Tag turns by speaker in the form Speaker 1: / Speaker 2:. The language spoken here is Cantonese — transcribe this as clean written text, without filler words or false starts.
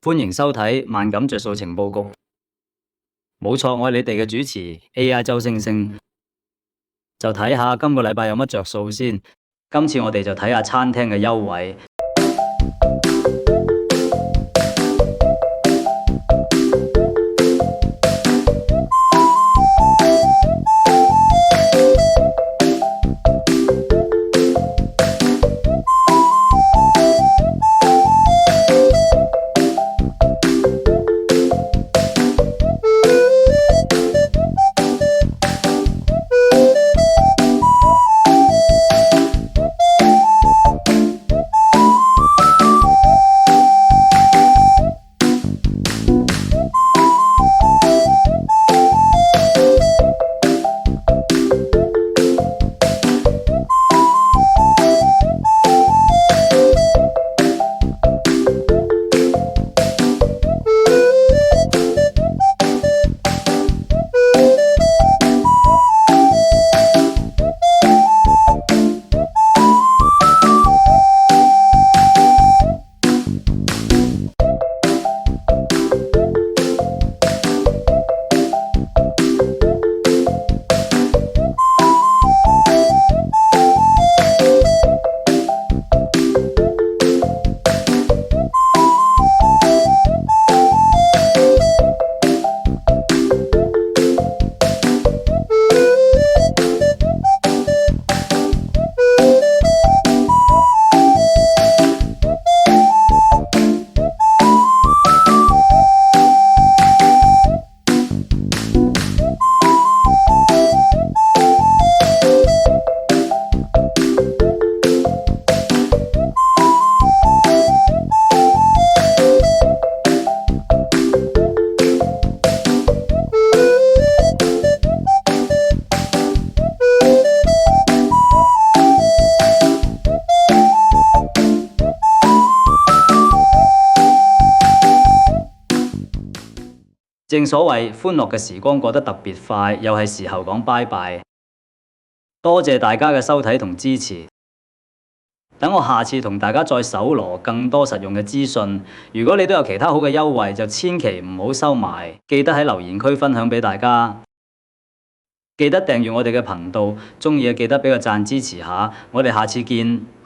Speaker 1: 歡迎收睇萬感着數情報局。冇錯，我係你哋嘅主持 AI 周星星。就睇下今個禮拜有乜着數先。今次我哋就睇下餐廳嘅優惠。正所謂歡樂嘅時光過得特別快，又係時候講拜拜。多謝大家嘅收睇同支持。等我下次同大家再搜羅更多實用嘅資訊。如果你都有其他好嘅優惠，就千祈唔好收埋，記得喺留言區分享俾大家。記得訂閱我哋嘅頻道，鍾意嘅記得俾個讚支持下。我哋下次見。